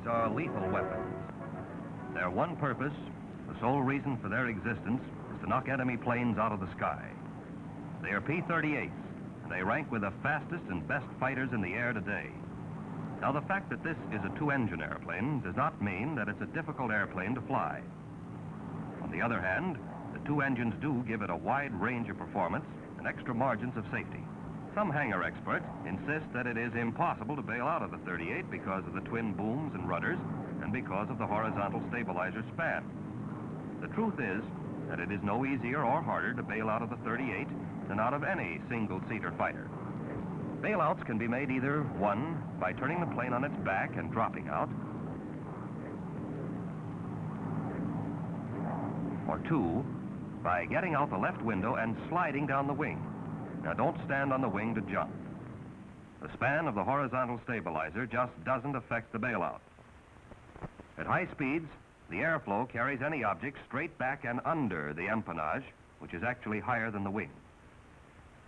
38s are lethal weapons. Their one purpose, the sole reason for their existence, is to knock enemy planes out of the sky. They are P-38s, and they rank with the fastest and best fighters in the air today. Now, the fact that this is a two-engine airplane does not mean that it's a difficult airplane to fly. On the other hand, the two engines do give it a wide range of performance and extra margins of safety. Some hangar experts insist that it is impossible to bail out of the 38 because of the twin booms and rudders and because of the horizontal stabilizer span. The truth is that it is no easier or harder to bail out of the 38 than out of any single-seater fighter. Bailouts can be made either, one, by turning the plane on its back and dropping out, or two, by getting out the left window and sliding down the wing. Now, don't stand on the wing to jump. The span of the horizontal stabilizer just doesn't affect the bailout. At high speeds, the airflow carries any object straight back and under the empennage, which is actually higher than the wing.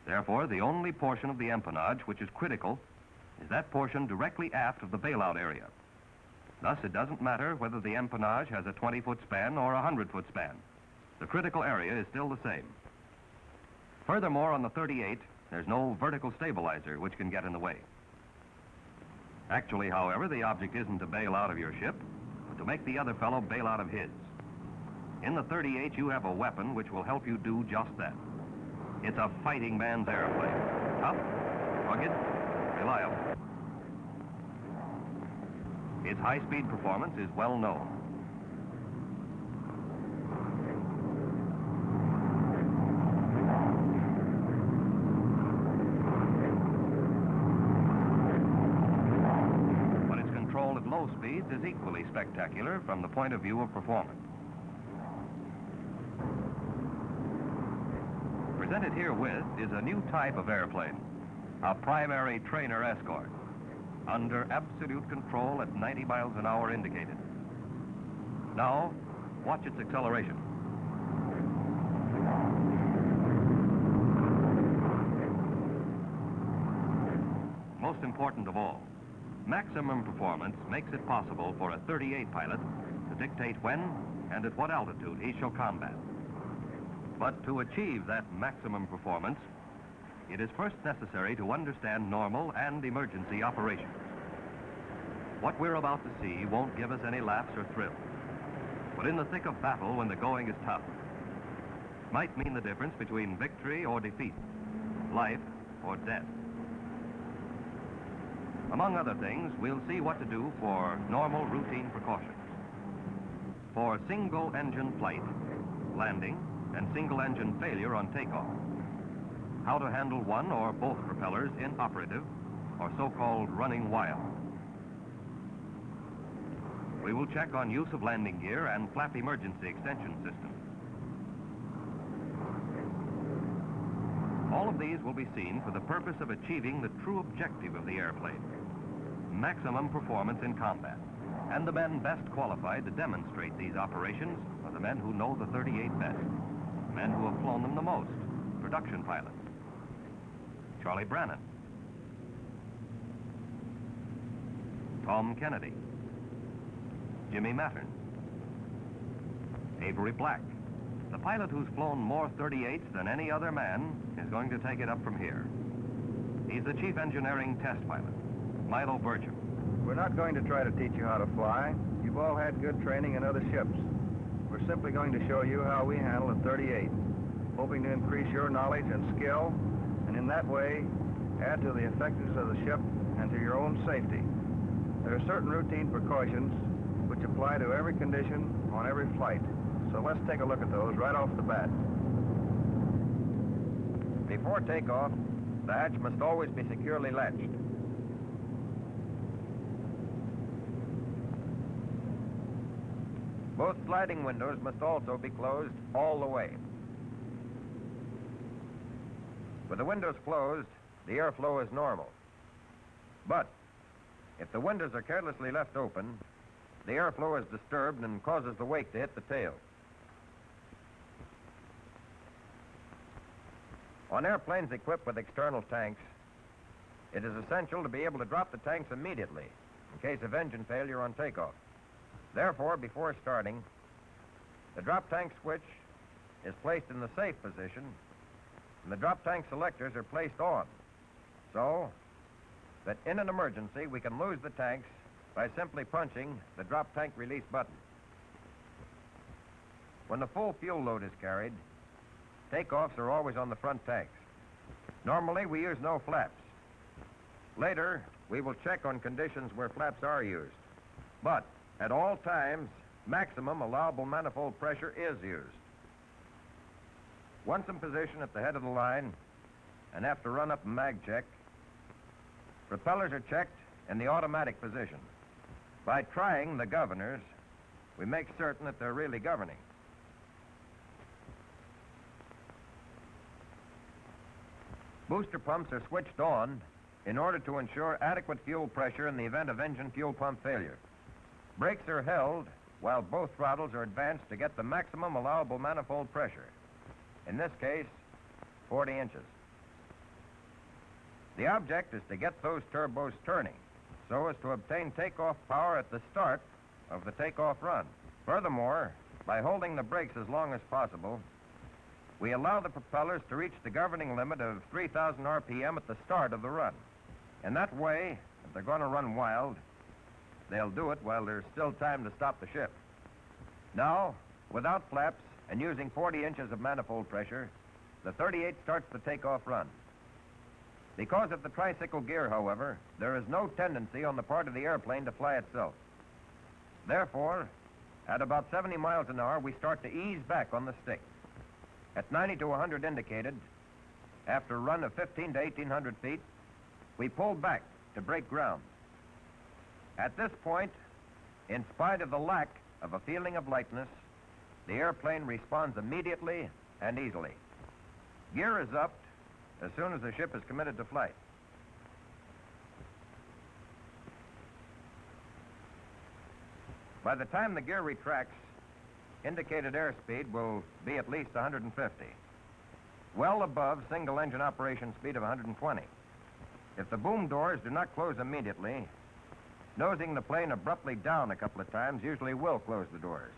Therefore, the only portion of the empennage which is critical is that portion directly aft of the bailout area. Thus, it doesn't matter whether the empennage has a 20-foot span or a 100-foot span. The critical area is still the same. Furthermore, on the 38, there's no vertical stabilizer which can get in the way. Actually, however, the object isn't to bail out of your ship, but to make the other fellow bail out of his. In the 38, you have a weapon which will help you do just that. It's a fighting man's airplane. Tough, rugged, reliable. Its high-speed performance is well known. But its control at low speeds is equally spectacular from the point of view of performance. Presented herewith is a new type of airplane, a primary trainer escort, under absolute control at 90 miles an hour indicated. Now, watch its acceleration. Most important of all, maximum performance makes it possible for a 38 pilot to dictate when and at what altitude he shall combat. But to achieve that maximum performance, it is first necessary to understand normal and emergency operations. What we're about to see won't give us any laughs or thrills, but in the thick of battle when the going is tough, might mean the difference between victory or defeat, life or death. Among other things, we'll see what to do for normal routine precautions. For single-engine flight, landing, and single-engine failure on takeoff. How to handle one or both propellers inoperative, or so-called running wild. We will check on use of landing gear and flap emergency extension systems. All of these will be seen for the purpose of achieving the true objective of the airplane, maximum performance in combat. And the men best qualified to demonstrate these operations are the men who know the 38 best. Men who have flown them the most, production pilots. Charlie Brannan, Tom Kennedy, Jimmy Mattern, Avery Black. The pilot who's flown more 38s than any other man is going to take it up from here. He's the chief engineering test pilot, Milo Burcham. We're not going to try to teach you how to fly. You've all had good training in other ships. We're simply going to show you how we handle a 38, hoping to increase your knowledge and skill, and in that way, add to the effectiveness of the ship and to your own safety. There are certain routine precautions which apply to every condition on every flight. So let's take a look at those right off the bat. Before takeoff, the hatch must always be securely latched. Both sliding windows must also be closed all the way. With the windows closed, the airflow is normal. But if the windows are carelessly left open, the airflow is disturbed and causes the wake to hit the tail. On airplanes equipped with external tanks, it is essential to be able to drop the tanks immediately in case of engine failure on takeoff. Therefore, before starting, the drop tank switch is placed in the safe position, and the drop tank selectors are placed on, so that in an emergency we can lose the tanks by simply punching the drop tank release button. When the full fuel load is carried, takeoffs are always on the front tanks. Normally, we use no flaps. Later, we will check on conditions where flaps are used. But at all times, maximum allowable manifold pressure is used. Once in position at the head of the line, and after run-up and mag check, propellers are checked in the automatic position. By trying the governors, we make certain that they're really governing. Booster pumps are switched on in order to ensure adequate fuel pressure in the event of engine fuel pump failure. Brakes are held while both throttles are advanced to get the maximum allowable manifold pressure. In this case, 40 inches. The object is to get those turbos turning so as to obtain takeoff power at the start of the takeoff run. Furthermore, by holding the brakes as long as possible, we allow the propellers to reach the governing limit of 3,000 RPM at the start of the run. In that way, if they're going to run wild, they'll do it while there's still time to stop the ship. Now, without flaps and using 40 inches of manifold pressure, the 38 starts the takeoff run. Because of the tricycle gear, however, there is no tendency on the part of the airplane to fly itself. Therefore, at about 70 miles an hour, we start to ease back on the stick. At 90 to 100 indicated, after a run of 15 to 1,800 feet, we pull back to break ground. At this point, in spite of the lack of a feeling of lightness, the airplane responds immediately and easily. Gear is upped as soon as the ship is committed to flight. By the time the gear retracts, indicated airspeed will be at least 150, well above single-engine operation speed of 120. If the boom doors do not close immediately, nosing the plane abruptly down a couple of times usually will close the doors.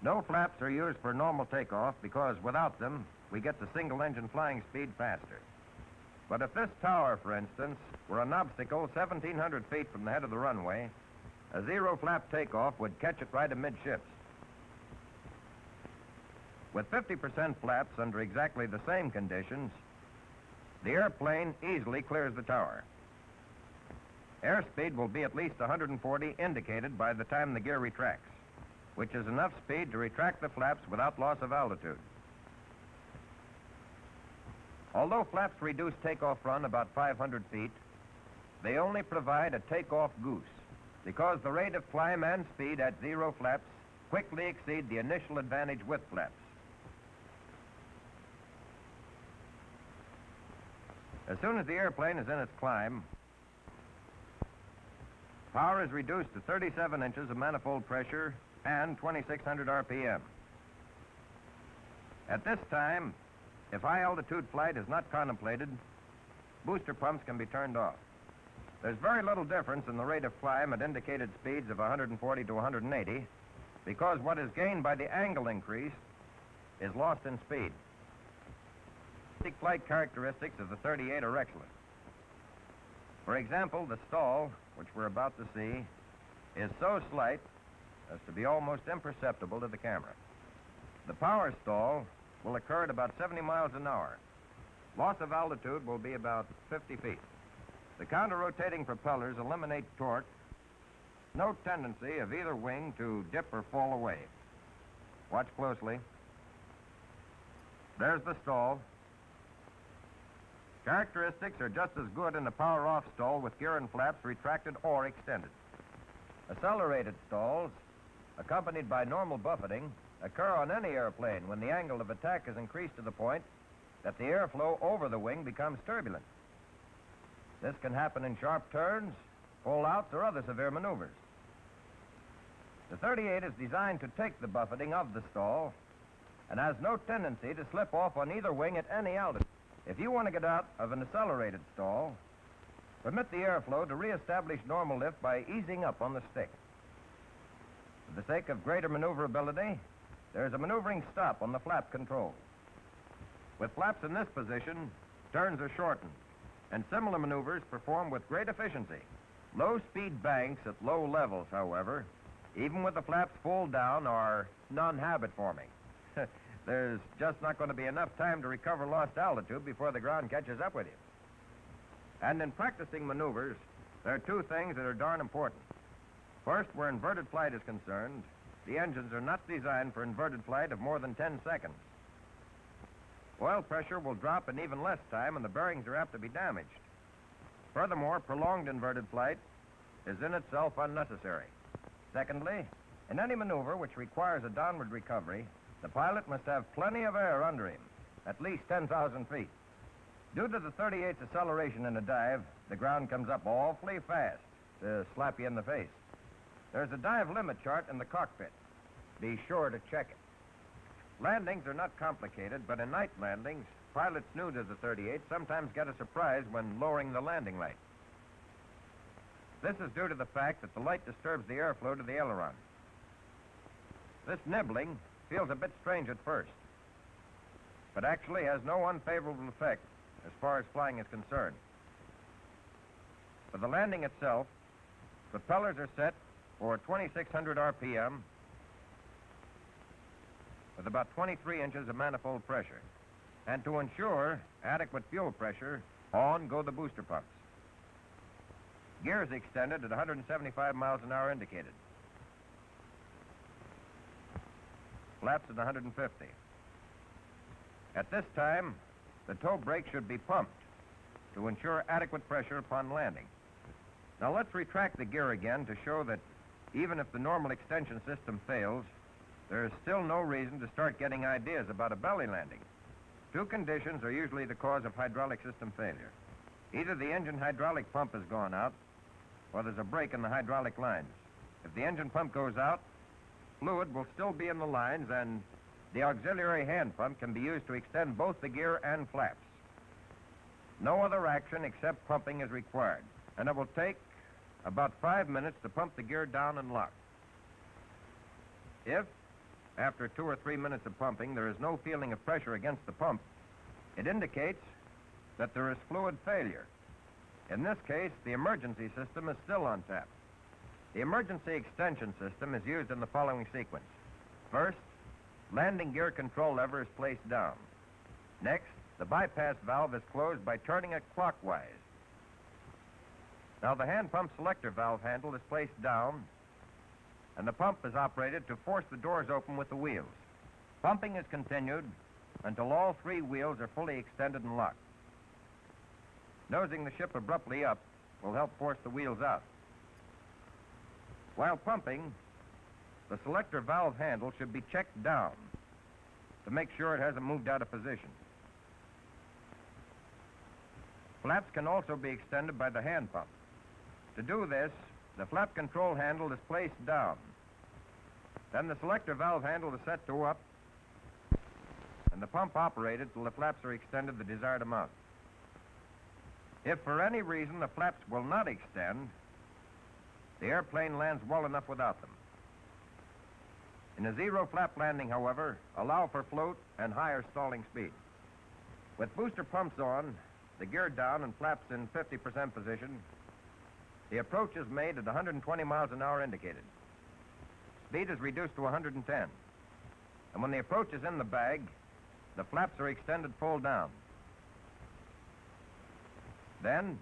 No flaps are used for normal takeoff because without them, we get the single-engine flying speed faster. But if this tower, for instance, were an obstacle 1,700 feet from the head of the runway, a zero-flap takeoff would catch it right amidships. With 50% flaps under exactly the same conditions, the airplane easily clears the tower. Airspeed will be at least 140 indicated by the time the gear retracts, which is enough speed to retract the flaps without loss of altitude. Although flaps reduce takeoff run about 500 feet, they only provide a takeoff goose because the rate of climb and speed at zero flaps quickly exceed the initial advantage with flaps. As soon as the airplane is in its climb, power is reduced to 37 inches of manifold pressure and 2,600 RPM. At this time, if high-altitude flight is not contemplated, booster pumps can be turned off. There's very little difference in the rate of climb at indicated speeds of 140 to 180 because what is gained by the angle increase is lost in speed. The flight characteristics of the 38 are excellent. For example, the stall, which we're about to see, is so slight as to be almost imperceptible to the camera. The power stall will occur at about 70 miles an hour. Loss of altitude will be about 50 feet. The counter-rotating propellers eliminate torque. No tendency of either wing to dip or fall away. Watch closely. There's the stall. Characteristics are just as good in the power-off stall with gear and flaps retracted or extended. Accelerated stalls, accompanied by normal buffeting, occur on any airplane when the angle of attack is increased to the point that the airflow over the wing becomes turbulent. This can happen in sharp turns, pull-outs, or other severe maneuvers. The 38 is designed to take the buffeting of the stall and has no tendency to slip off on either wing at any altitude. If you want to get out of an accelerated stall, Permit the airflow to reestablish normal lift by easing up on the stick. For the sake of greater maneuverability, there's a maneuvering stop on the flap control. With flaps in this position, turns are shortened, and similar maneuvers perform with great efficiency. Low-speed banks at low levels, however, even with the flaps full down, are non-habit forming. There's just not going to be enough time to recover lost altitude before the ground catches up with you. And in practicing maneuvers, there are two things that are darn important. First, where inverted flight is concerned, the engines are not designed for inverted flight of more than 10 seconds. Oil pressure will drop in even less time, and the bearings are apt to be damaged. Furthermore, prolonged inverted flight is in itself unnecessary. Secondly, in any maneuver which requires a downward recovery, the pilot must have plenty of air under him, at least 10,000 feet. Due to the 38's acceleration in a dive, the ground comes up awfully fast to slap you in the face. There's a dive limit chart in the cockpit. Be sure to check it. Landings are not complicated, but in night landings, pilots new to the 38 sometimes get a surprise when lowering the landing light. This is due to the fact that the light disturbs the airflow to the aileron. This nibbling feels a bit strange at first, but actually has no unfavorable effect as far as flying is concerned. For the landing itself, propellers are set for 2,600 RPM with about 23 inches of manifold pressure. And to ensure adequate fuel pressure, on go the booster pumps. Gears extended at 175 miles an hour indicated. Flaps at 150. At this time, the toe brake should be pumped to ensure adequate pressure upon landing. Now let's retract the gear again to show that even if the normal extension system fails, there is still no reason to start getting ideas about a belly landing. Two conditions are usually the cause of hydraulic system failure. Either the engine hydraulic pump has gone out, or there's a break in the hydraulic lines. If the engine pump goes out, fluid will still be in the lines, and the auxiliary hand pump can be used to extend both the gear and flaps. No other action except pumping is required, and it will take about 5 minutes to pump the gear down and lock. If, after 2 or 3 minutes of pumping, there is no feeling of pressure against the pump, it indicates that there is fluid failure. In this case, the emergency system is still on tap. The emergency extension system is used in the following sequence. First, landing gear control lever is placed down. Next, the bypass valve is closed by turning it clockwise. Now the hand pump selector valve handle is placed down, and the pump is operated to force the doors open with the wheels. Pumping is continued until all 3 wheels are fully extended and locked. Nosing the ship abruptly up will help force the wheels out. While pumping, the selector valve handle should be checked down to make sure it hasn't moved out of position. Flaps can also be extended by the hand pump. To do this, the flap control handle is placed down. Then the selector valve handle is set to up, and the pump operated till the flaps are extended the desired amount. If for any reason the flaps will not extend, the airplane lands well enough without them. In a zero flap landing, however, allow for float and higher stalling speed. With booster pumps on, the gear down and flaps in 50% position, the approach is made at 120 miles an hour indicated. Speed is reduced to 110. And when the approach is in the bag, the flaps are extended full down. Then,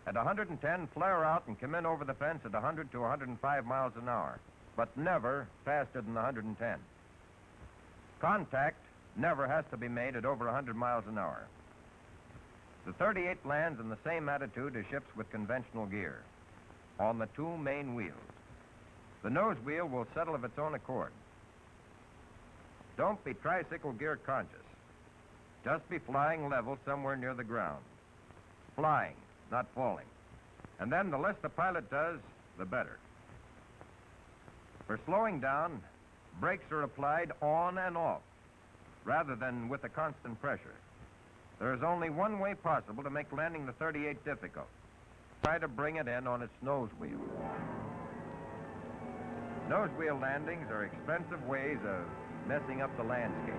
at 110, flare out and come in over the fence at 100 to 105 miles an hour, but never faster than 110. Contact never has to be made at over 100 miles an hour. The 38 lands in the same attitude as ships with conventional gear, on the 2 main wheels. The nose wheel will settle of its own accord. Don't be tricycle gear conscious. Just be flying level somewhere near the ground. Flying, not falling. And then the less the pilot does, the better. For slowing down, brakes are applied on and off, rather than with a constant pressure. There is only one way possible to make landing the 38 difficult. try to bring it in on its nose wheel. Nose wheel landings are expensive ways of messing up the landscape.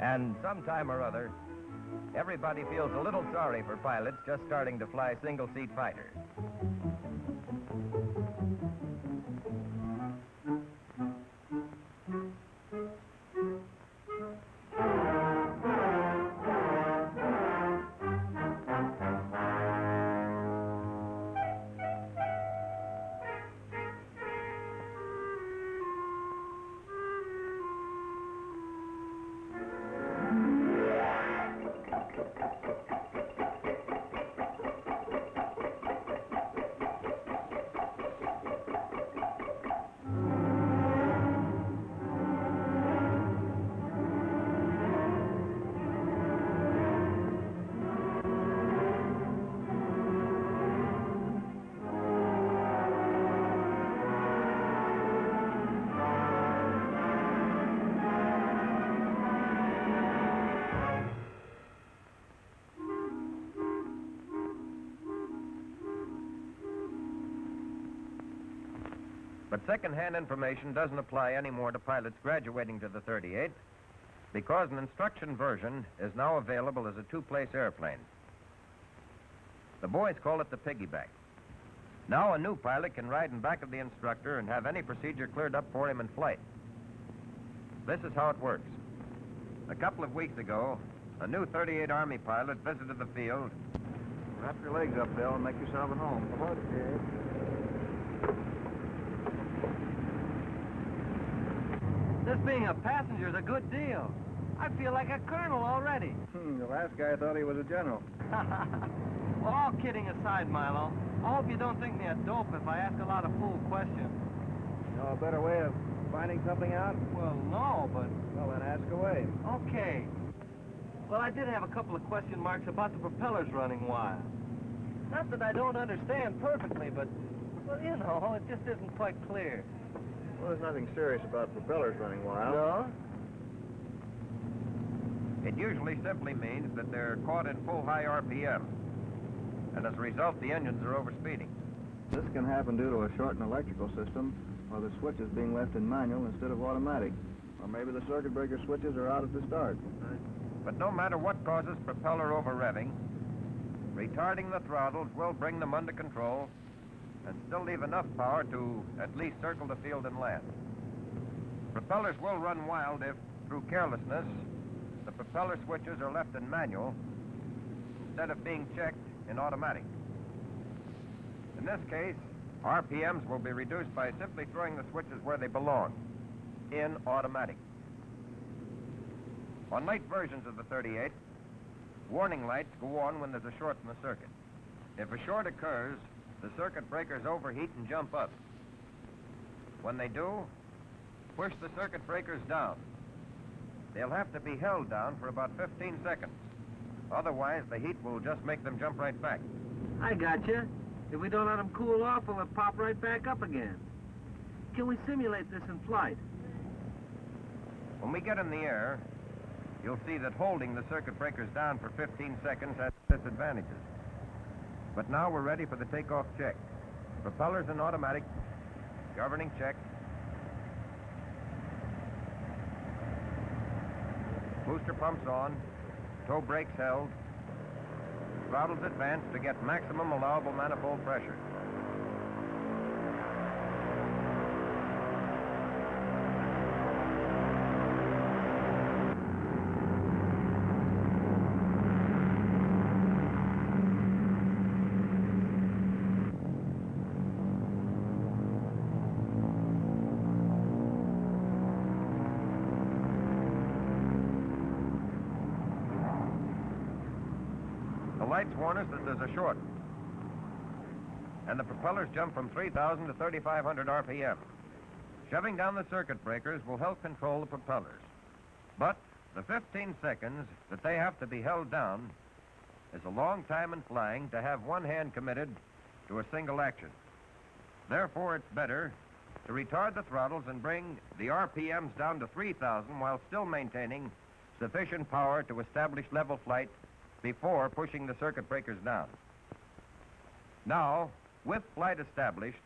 And sometime or other, everybody feels a little sorry for pilots just starting to fly single-seat fighters. But second-hand information doesn't apply anymore to pilots graduating to the 38 because an instruction version is now available as a two-place airplane. The boys call it the piggyback. Now a new pilot can ride in back of the instructor and have any procedure cleared up for him in flight. This is how it works. A couple of weeks ago, a new 38 Army pilot visited the field. Wrap your legs up, Bill, and make yourself at home. Okay. This being a passenger is a good deal. I feel like a colonel already. The last guy thought he was a general. Well, all kidding aside, Milo, I hope you don't think me a dope if I ask a lot of fool questions. You know a better way of finding something out? Well, no, but... Well, then ask away. Okay. Well, I did have a couple of question marks about the propellers running wild. Not that I don't understand perfectly, but, well, you know, it just isn't quite clear. Well, there's nothing serious about propellers running wild. No? It usually simply means that they're caught in full high RPM. And as a result, the engines are overspeeding. This can happen due to a shortened electrical system or the switches being left in manual instead of automatic. Or maybe the circuit breaker switches are out at the start. But no matter what causes propeller over-revving, retarding the throttles will bring them under control and still leave enough power to at least circle the field and land. Propellers will run wild if, through carelessness, the propeller switches are left in manual instead of being checked in automatic. In this case, RPMs will be reduced by simply throwing the switches where they belong, in automatic. On late versions of the 38, warning lights go on when there's a short in the circuit. If a short occurs, the circuit breakers overheat and jump up. When they do, push the circuit breakers down. They'll have to be held down for about 15 seconds. Otherwise, the heat will just make them jump right back. I gotcha. If we don't let them cool off, it'll pop right back up again. Can we simulate this in flight? When we get in the air, you'll see that holding the circuit breakers down for 15 seconds has disadvantages. But now we're ready for the takeoff check. Propellers in automatic, governing check. Booster pumps on, toe brakes held, throttles advanced to get maximum allowable manifold pressure. The lights warn us that there's a short. And the propellers jump from 3,000 to 3,500 RPM. Shoving down the circuit breakers will help control the propellers. But the 15 seconds that they have to be held down is a long time in flying to have one hand committed to a single action. Therefore, it's better to retard the throttles and bring the RPMs down to 3,000 while still maintaining sufficient power to establish level flight before pushing the circuit breakers down. Now, with flight established,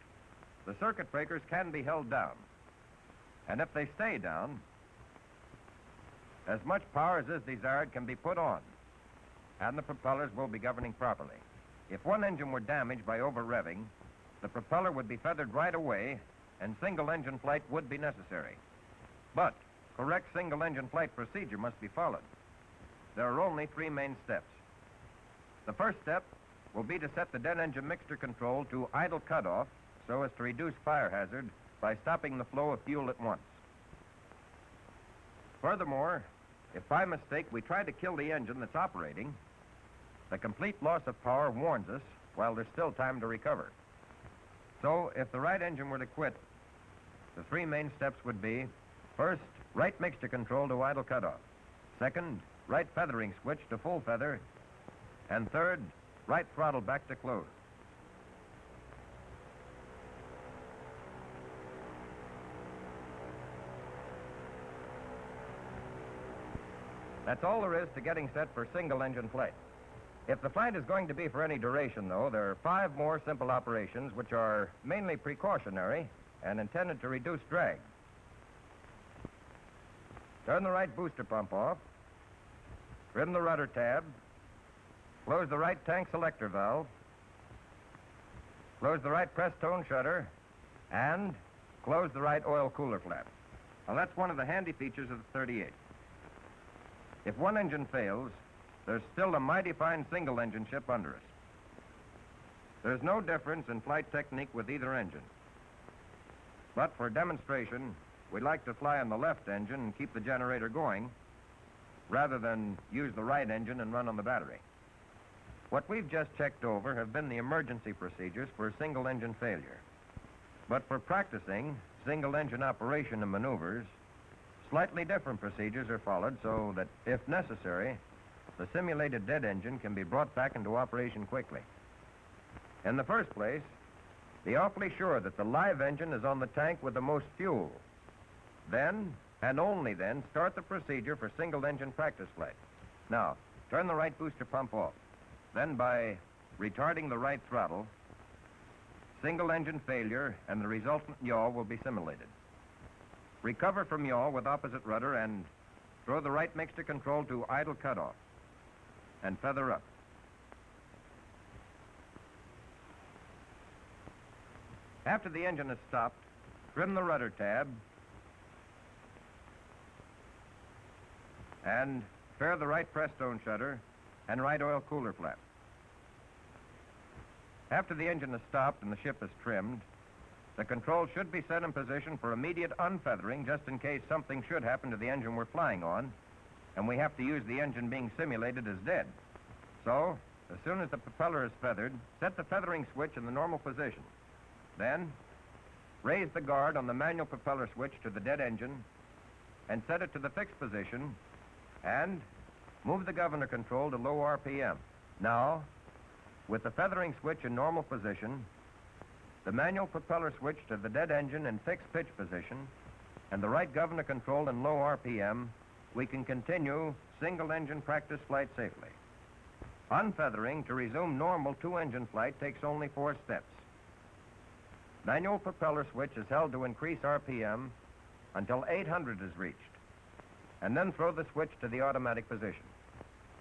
the circuit breakers can be held down. And if they stay down, as much power as is desired can be put on, and the propellers will be governing properly. If one engine were damaged by over-revving, the propeller would be feathered right away, and single-engine flight would be necessary. But correct single-engine flight procedure must be followed. There are only three main steps. The first step will be to set the dead engine mixture control to idle cutoff so as to reduce fire hazard by stopping the flow of fuel at once. Furthermore, if by mistake we try to kill the engine that's operating, the complete loss of power warns us while there's still time to recover. So, if the right engine were to quit, the three main steps would be, first, right mixture control to idle cutoff. Second, right feathering switch to full feather. And third, right throttle back to close. That's all there is to getting set for single-engine flight. If the flight is going to be for any duration, though, there are 5 more simple operations which are mainly precautionary and intended to reduce drag. Turn the right booster pump off, trim the rudder tab, close the right tank selector valve, close the right press tone shutter, and close the right oil cooler flap. Now, that's one of the handy features of the 38. If one engine fails, there's still a mighty fine single-engine ship under us. There's no difference in flight technique with either engine. But for demonstration, we'd like to fly on the left engine and keep the generator going, rather than use the right engine and run on the battery. What we've just checked over have been the emergency procedures for single-engine failure. But for practicing single-engine operation and maneuvers, slightly different procedures are followed so that, if necessary, the simulated dead engine can be brought back into operation quickly. In the first place, be awfully sure that the live engine is on the tank with the most fuel. Then, and only then, start the procedure for single-engine practice flight. Now, turn the right booster pump off. Then, by retarding the right throttle, single-engine failure and the resultant yaw will be simulated. Recover from yaw with opposite rudder and throw the right mixture control to idle cutoff and feather up. After the engine is stopped, trim the rudder tab and fare the right press tone shutter and right oil cooler flap. After the engine is stopped and the ship is trimmed, the control should be set in position for immediate unfeathering just in case something should happen to the engine we're flying on, and we have to use the engine being simulated as dead. So, as soon as the propeller is feathered, set the feathering switch in the normal position. Then, raise the guard on the manual propeller switch to the dead engine and set it to the fixed position, and move the governor control to low RPM. Now, with the feathering switch in normal position, the manual propeller switch to the dead engine in fixed pitch position, and the right governor control in low RPM, we can continue single-engine practice flight safely. Unfeathering to resume normal two-engine flight takes only 4 steps. Manual propeller switch is held to increase RPM until 800 is reached, and then throw the switch to the automatic position.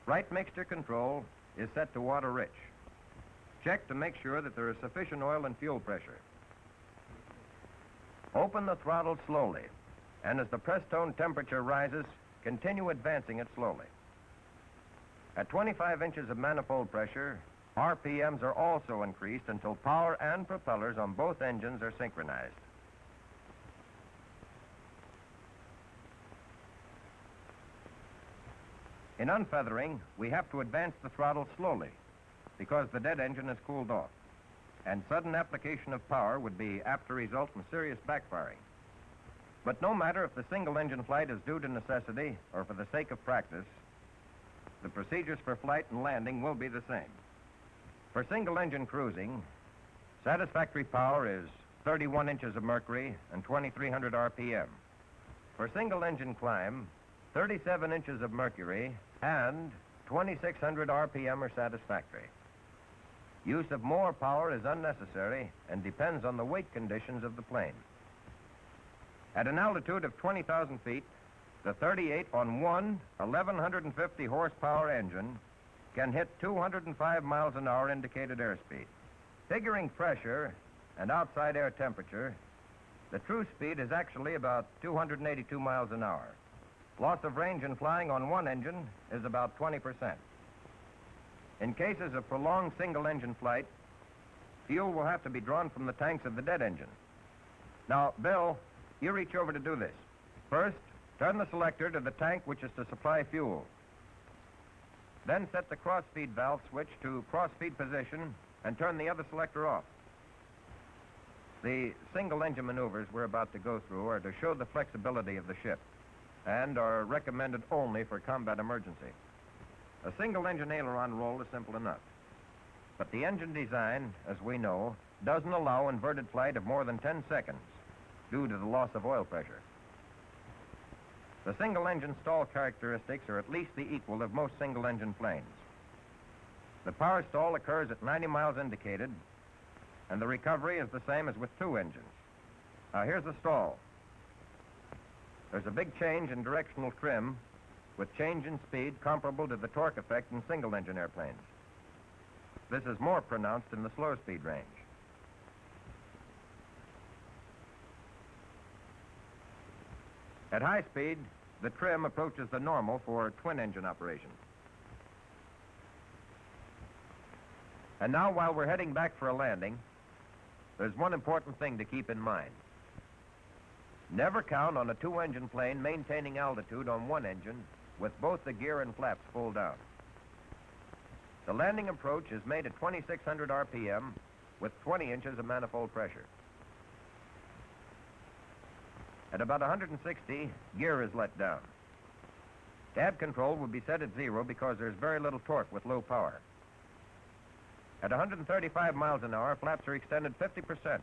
Right mixture control is set to water-rich. Check to make sure that there is sufficient oil and fuel pressure. Open the throttle slowly, and as the press tone temperature rises, continue advancing it slowly. At 25 inches of manifold pressure, RPMs are also increased until power and propellers on both engines are synchronized. In unfeathering, we have to advance the throttle slowly because the dead engine is cooled off, and sudden application of power would be apt to result in serious backfiring. But no matter if the single-engine flight is due to necessity or for the sake of practice, the procedures for flight and landing will be the same. For single-engine cruising, satisfactory power is 31 inches of mercury and 2,300 RPM. For single-engine climb, 37 inches of mercury and 2,600 RPM are satisfactory. Use of more power is unnecessary and depends on the weight conditions of the plane. At an altitude of 20,000 feet, the 38 on one 1,150 horsepower engine can hit 205 miles an hour indicated airspeed. Figuring pressure and outside air temperature, the true speed is actually about 282 miles an hour. Loss of range in flying on one engine is about 20%. In cases of prolonged single-engine flight, fuel will have to be drawn from the tanks of the dead engine. Now, Bill, you reach over to do this. First, turn the selector to the tank which is to supply fuel. Then set the cross-feed valve switch to cross-feed position and turn the other selector off. The single-engine maneuvers we're about to go through are to show the flexibility of the ship and are recommended only for combat emergency. A single-engine aileron roll is simple enough. But the engine design, as we know, doesn't allow inverted flight of more than 10 seconds due to the loss of oil pressure. The single-engine stall characteristics are at least the equal of most single-engine planes. The power stall occurs at 90 miles indicated, and the recovery is the same as with two engines. Now, here's the stall. There's a big change in directional trim with change in speed comparable to the torque effect in single-engine airplanes. This is more pronounced in the slow speed range. At high speed, the trim approaches the normal for twin-engine operation. And now, while we're heading back for a landing, there's one important thing to keep in mind. Never count on a two-engine plane maintaining altitude on one engine with both the gear and flaps pulled down. The landing approach is made at 2,600 RPM with 20 inches of manifold pressure. At about 160, gear is let down. Cab control will be set at 0 because there's very little torque with low power. At 135 miles an hour, flaps are extended 50%.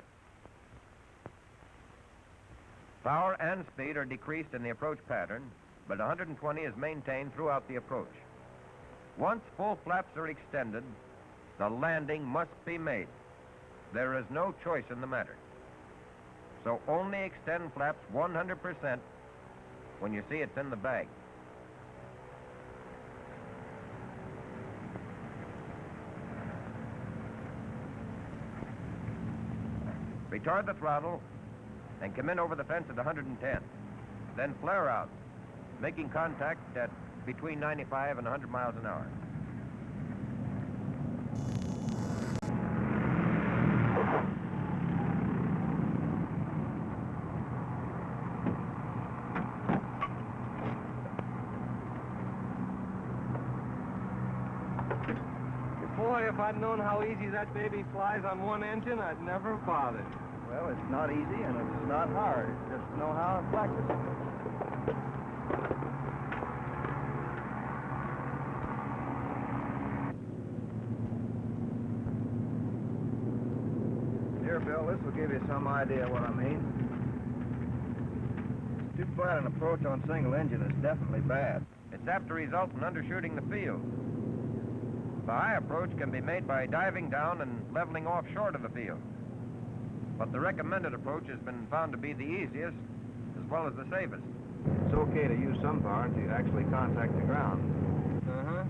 Power and speed are decreased in the approach pattern, but 120 is maintained throughout the approach. Once full flaps are extended, the landing must be made. There is no choice in the matter. So only extend flaps 100% when you see it's in the bag. Retard the throttle and come in over the fence at 110. Then flare out, making contact at between 95 and 100 miles an hour. Boy, if I'd known how easy that baby flies on one engine, I'd never have bothered. Well, it's not easy and it's not hard. It's just know how to practice. Here, Bill, this will give you some idea what I mean. Too flat an approach on single engine is definitely bad. It's apt to result in undershooting the field. The high approach can be made by diving down and leveling off short of the field. But the recommended approach has been found to be the easiest as well as the safest. It's okay to use some power until you actually contact the ground. Uh-huh.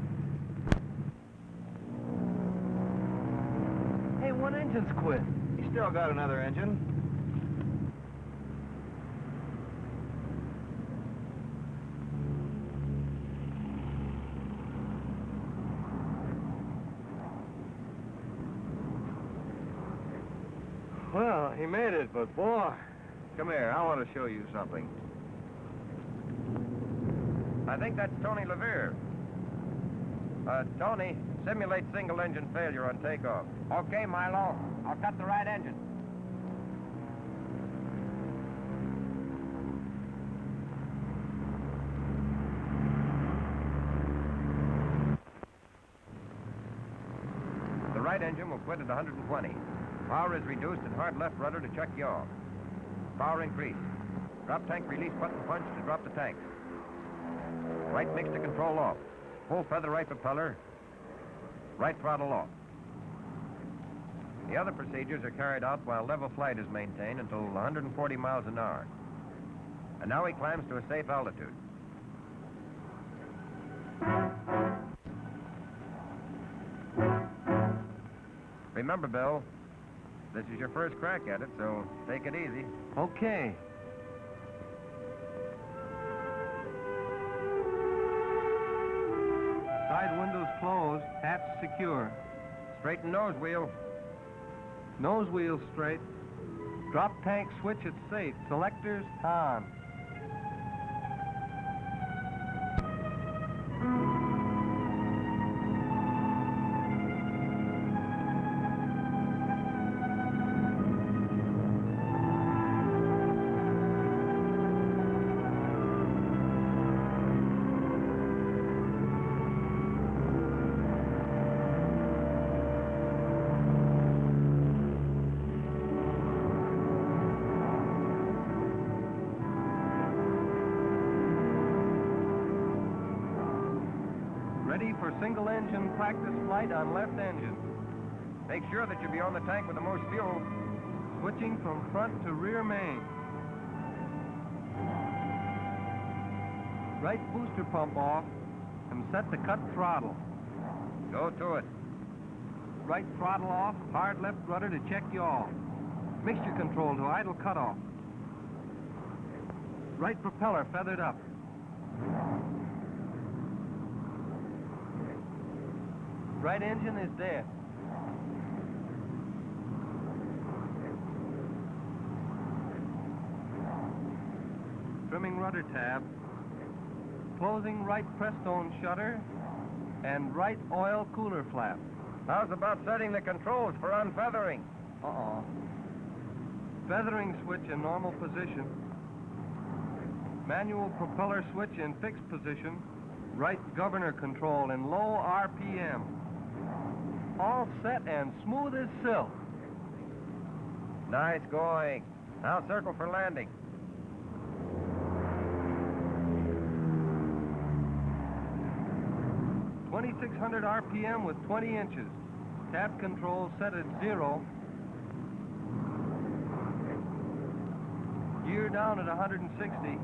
Hey, one engine's quit. You still got another engine. Well, he made it, but boy. Come here, I want to show you something. I think that's Tony Levere. Tony, simulate single-engine failure on takeoff. Okay, Milo. I'll cut the right engine. quit at 120. Power is reduced and hard left rudder to check yaw. Power increase. Drop tank release button punch to drop the tank. Right mixture control off. Full feather right propeller. Right throttle off. The other procedures are carried out while level flight is maintained until 140 miles an hour. And now he climbs to a safe altitude. Remember, Bill, this is your first crack at it, so take it easy. Okay. Side windows closed, hatch secure. Straighten nose wheel. Nose wheel straight. Drop tank switch at safe. Selectors on. Ready for single engine practice flight on left engine. Make sure that you be on the tank with the most fuel. Switching from front to rear main. Right booster pump off and set to cut throttle. Go to it. Right throttle off, hard left rudder to check yaw. Mixture control to idle cutoff. Right propeller feathered up. Right engine is dead. Trimming rudder tab. Closing right press-stone shutter and right oil cooler flap. How's about setting the controls for unfeathering? Uh-oh. Feathering switch in normal position. Manual propeller switch in fixed position. Right governor control in low RPM. All set and smooth as silk. Nice going. Now circle for landing. .2600 RPM with 20 inches. Tap control set at 0. Gear down at 160.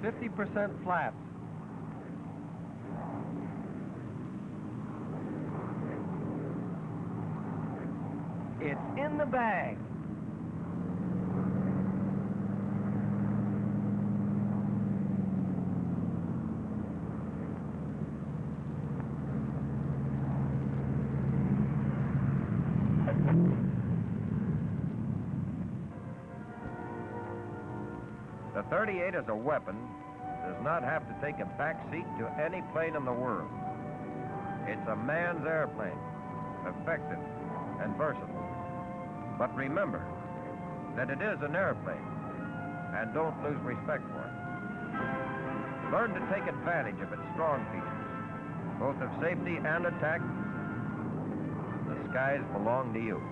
.50% flaps. It's in the bag. The 38 as a weapon does not have to take a back seat to any plane in the world. It's a man's airplane, effective and versatile. But remember that it is an airplane, and don't lose respect for it. Learn to take advantage of its strong features, both of safety and attack. The skies belong to you.